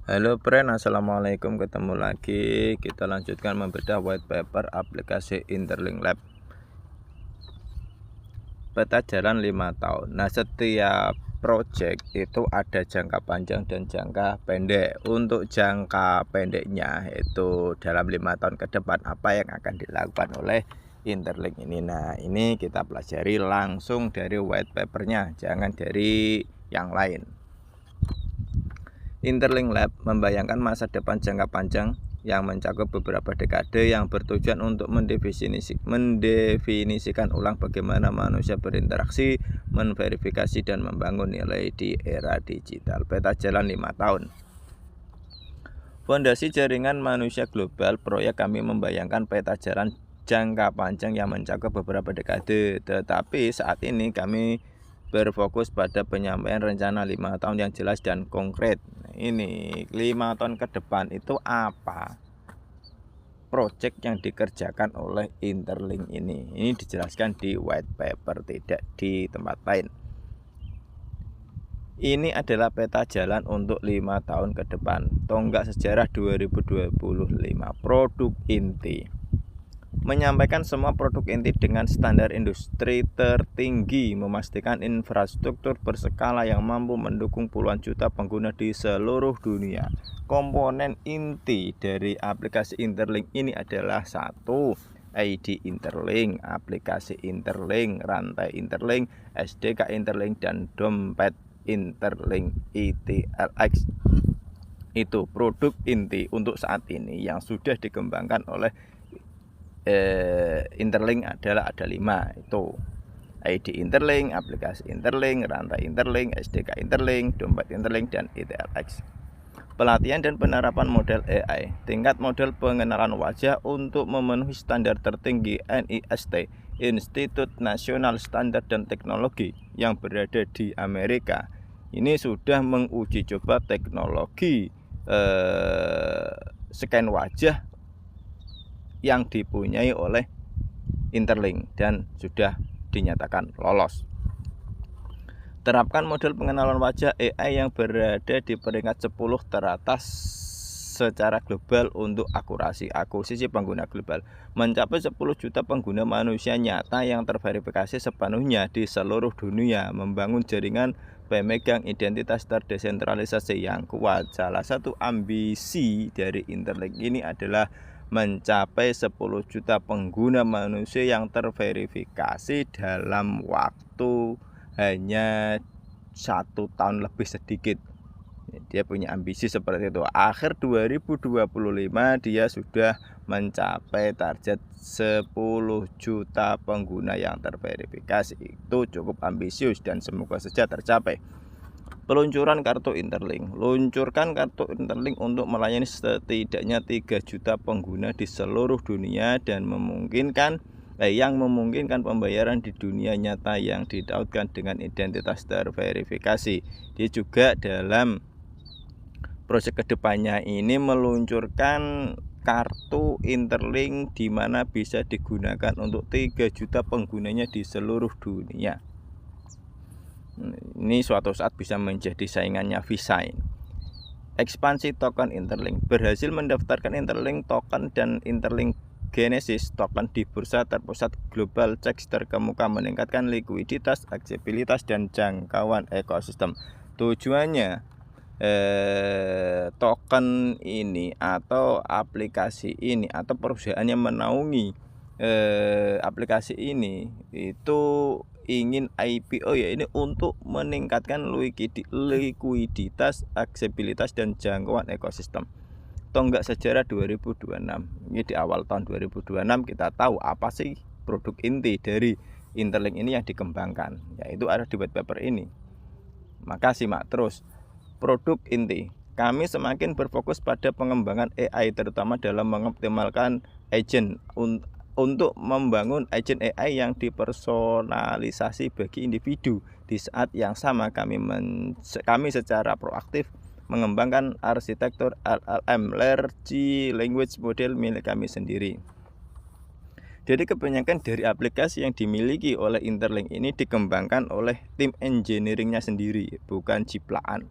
Halo friend, assalamualaikum, ketemu lagi. Kita lanjutkan membedah white paper aplikasi Interlink Lab peta jalan 5 tahun. Nah, setiap project itu ada jangka panjang dan jangka pendek. Untuk jangka pendeknya itu dalam 5 tahun ke depan apa yang akan dilakukan oleh Interlink ini. Nah, ini kita pelajari langsung dari white papernya, jangan dari yang lain. Interlink Lab membayangkan masa depan jangka panjang yang mencakup beberapa dekade yang bertujuan untuk mendefinisikan ulang bagaimana manusia berinteraksi, menverifikasi dan membangun nilai di era digital. Peta jalan 5 tahun. Fondasi Jaringan Manusia Global, proyek kami membayangkan peta jalan jangka panjang yang mencakup beberapa dekade, tetapi saat ini kami berfokus pada penyampaian rencana 5 tahun yang jelas dan konkret. Ini 5 tahun ke depan itu apa proyek yang dikerjakan oleh Interlink ini dijelaskan di white paper, tidak di tempat lain. Ini adalah peta jalan untuk 5 tahun ke depan. Tonggak sejarah 2025. Produk inti. Menyampaikan semua produk inti dengan standar industri tertinggi, memastikan infrastruktur berskala yang mampu mendukung puluhan juta pengguna di seluruh dunia. Komponen inti dari aplikasi Interlink ini adalah 1. ID Interlink, aplikasi Interlink, rantai Interlink, SDK Interlink, dan dompet Interlink ITLX. Itu produk inti untuk saat ini yang sudah dikembangkan oleh Interlink adalah ada 5, itu ID Interlink, aplikasi Interlink, rantai Interlink, SDK Interlink, dompet Interlink, dan ITLX. Pelatihan dan penerapan model AI, tingkat model pengenalan wajah untuk memenuhi standar tertinggi NIST, Institut Nasional Standar dan Teknologi yang berada di Amerika. Ini sudah menguji coba teknologi scan wajah yang dipunyai oleh Interlink dan sudah dinyatakan lolos. Terapkan model pengenalan wajah AI yang berada di peringkat 10 teratas secara global untuk akuisisi pengguna global. Mencapai 10 juta pengguna manusia nyata yang terverifikasi sepenuhnya di seluruh dunia. Membangun jaringan pemegang identitas terdesentralisasi yang kuat. Salah satu ambisi dari Interlink ini adalah mencapai 10 juta pengguna manusia yang terverifikasi dalam waktu hanya 1 tahun lebih sedikit. Dia punya ambisi seperti itu. Akhir 2025 dia sudah mencapai target 10 juta pengguna yang terverifikasi. Itu cukup ambisius dan semoga saja tercapai. Peluncuran kartu Interlink. Luncurkan kartu Interlink untuk melayani setidaknya 3 juta pengguna di seluruh dunia dan yang memungkinkan pembayaran di dunia nyata yang didautkan dengan identitas terverifikasi. Dia juga dalam proyek kedepannya ini meluncurkan kartu Interlink di mana bisa digunakan untuk 3 juta penggunanya di seluruh dunia. Ini suatu saat bisa menjadi saingannya Visa. Ekspansi token Interlink. Berhasil mendaftarkan Interlink token dan Interlink Genesis token di bursa terpusat global CEX terkemuka, meningkatkan likuiditas, aksesibilitas, dan jangkauan ekosistem. Tujuannya token ini atau aplikasi ini atau perusahaannya menaungi aplikasi ini itu ingin IPO, ya ini untuk meningkatkan likuiditas, aksesibilitas, dan jangkauan ekosistem. Tonggak sejarah 2026. Ini di awal tahun 2026 kita tahu apa sih produk inti dari Interlink ini yang dikembangkan, yaitu ada di white paper ini. Maka simak terus. Produk inti. Kami semakin berfokus pada pengembangan AI, terutama dalam mengoptimalkan agent untuk membangun agent AI yang dipersonalisasi bagi individu. Di saat yang sama kami secara proaktif mengembangkan arsitektur LLM Large Language Model milik kami sendiri. Jadi kebanyakan dari aplikasi yang dimiliki oleh Interlink ini dikembangkan oleh tim engineeringnya sendiri, bukan ciptaan.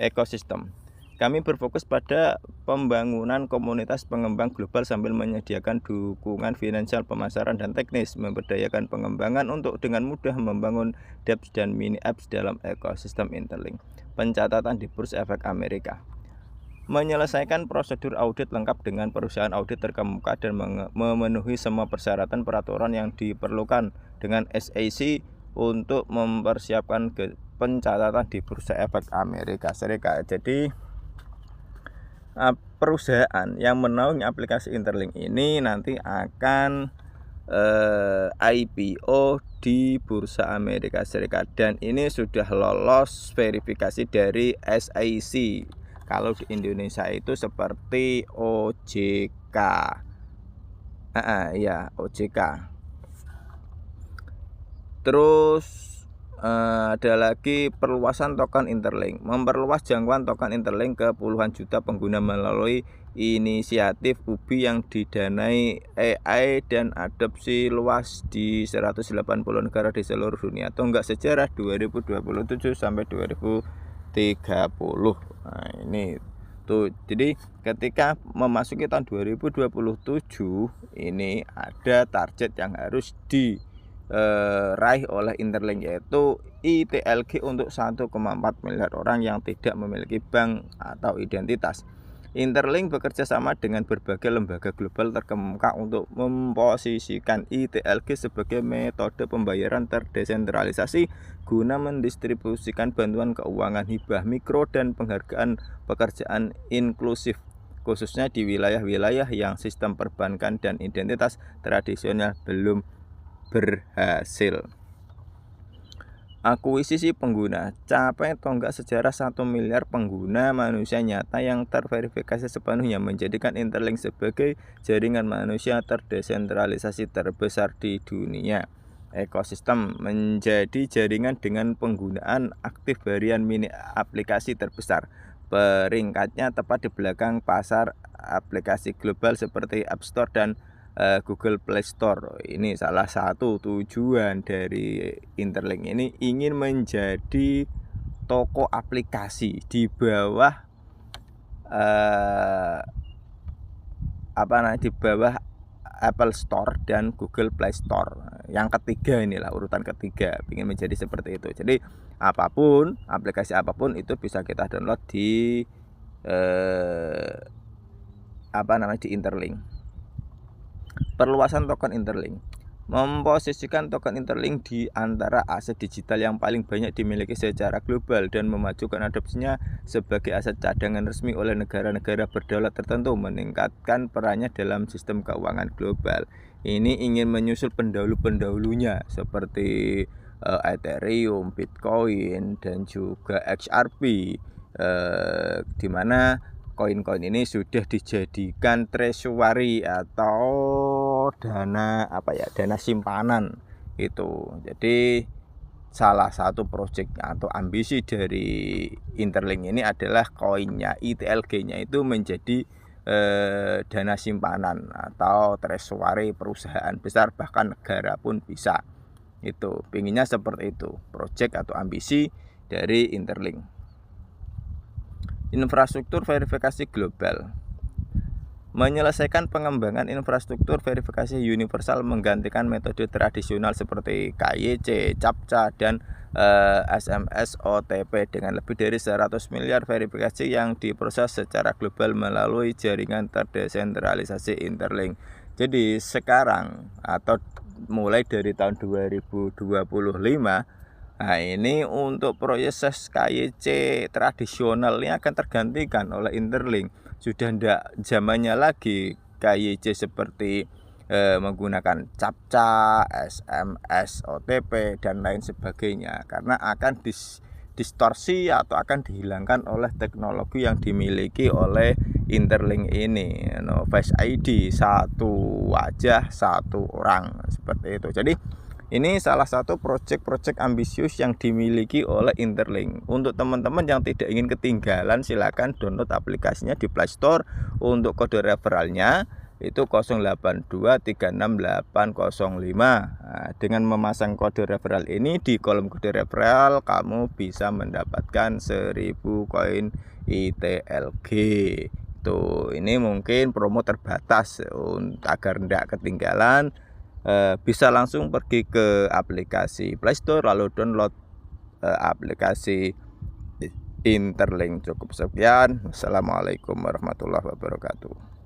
Ekosistem. Kami berfokus pada pembangunan komunitas pengembang global sambil menyediakan dukungan finansial, pemasaran, dan teknis, memberdayakan pengembangan untuk dengan mudah membangun dApps dan mini apps dalam ekosistem Interlink. Pencatatan di Bursa Efek Amerika. Menyelesaikan prosedur audit lengkap dengan perusahaan audit terkemuka dan memenuhi semua persyaratan peraturan yang diperlukan dengan SEC untuk mempersiapkan pencatatan di Bursa Efek Amerika Serikat. Jadi perusahaan yang menaungi aplikasi Interlink ini nanti akan IPO di Bursa Amerika Serikat, dan ini sudah lolos verifikasi dari SEC. Kalau di Indonesia itu seperti OJK. Ya, OJK. Terus ada lagi perluasan token Interlink. Memperluas jangkauan token Interlink ke puluhan juta pengguna melalui inisiatif UBI yang didanai AI dan adopsi luas di 180 negara di seluruh dunia. Tonggak sejarah 2027 sampai 2030. Nah, ini tuh. Jadi ketika memasuki tahun 2027 ini ada target yang harus diraih oleh Interlink, yaitu ITLG untuk 1,4 miliar orang yang tidak memiliki bank atau identitas. Interlink bekerja sama dengan berbagai lembaga global terkemuka untuk memposisikan ITLG sebagai metode pembayaran terdesentralisasi guna mendistribusikan bantuan keuangan, hibah mikro, dan penghargaan pekerjaan inklusif, khususnya di wilayah-wilayah yang sistem perbankan dan identitas tradisional belum berhasil. Akuisisi pengguna. Capai tonggak sejarah 1 miliar pengguna manusia nyata yang terverifikasi sepenuhnya, menjadikan Interlink sebagai jaringan manusia terdesentralisasi terbesar di dunia. Ekosistem menjadi jaringan dengan penggunaan aktif harian mini aplikasi terbesar. Peringkatnya tepat di belakang pasar aplikasi global seperti App Store dan Google Play Store. Ini salah satu tujuan dari Interlink ini, ingin menjadi toko aplikasi di bawah di bawah Apple Store dan Google Play Store. Yang ketiga inilah, urutan ketiga, ingin menjadi seperti itu. Jadi apapun, aplikasi apapun itu bisa kita download di di Interlink. Perluasan token Interlink. Memposisikan token Interlink di antara aset digital yang paling banyak dimiliki secara global dan memajukan adopsinya sebagai aset cadangan resmi oleh negara-negara berdaulat tertentu, meningkatkan perannya dalam sistem keuangan global. Ini ingin menyusul pendahulu-pendahulunya seperti Ethereum, Bitcoin, dan juga XRP, di mana koin-koin ini sudah dijadikan treasury atau dana simpanan itu. Jadi salah satu proyek atau ambisi dari Interlink ini adalah koinnya, ITLG-nya itu menjadi dana simpanan atau treasury perusahaan besar, bahkan negara pun bisa. Itu pinginnya seperti itu, proyek atau ambisi dari Interlink. Infrastruktur verifikasi global. Menyelesaikan pengembangan infrastruktur verifikasi universal menggantikan metode tradisional seperti KYC, CAPTCA, dan SMS OTP dengan lebih dari 100 miliar verifikasi yang diproses secara global melalui jaringan terdesentralisasi Interlink. Jadi sekarang atau mulai dari tahun 2025, nah ini untuk proses KYC tradisional ini akan tergantikan oleh Interlink. Sudah tidak zamannya lagi KYC seperti menggunakan CAPTCA, SMS, OTP, dan lain sebagainya, karena akan distorsi atau akan dihilangkan oleh teknologi yang dimiliki oleh Interlink ini. Face ID, satu wajah, satu orang, seperti itu. Jadi ini salah satu proyek-proyek ambisius yang dimiliki oleh Interlink. Untuk teman-teman yang tidak ingin ketinggalan, silakan download aplikasinya di Play Store. Untuk kode referralnya itu 08236805. Nah, dengan memasang kode referral ini di kolom kode referral, kamu bisa mendapatkan 1000 koin ITLG. Tuh, ini mungkin promo terbatas agar tidak ketinggalan. Bisa langsung pergi ke aplikasi Play Store lalu download aplikasi Interlink. Cukup sekian. Wassalamualaikum warahmatullahi wabarakatuh.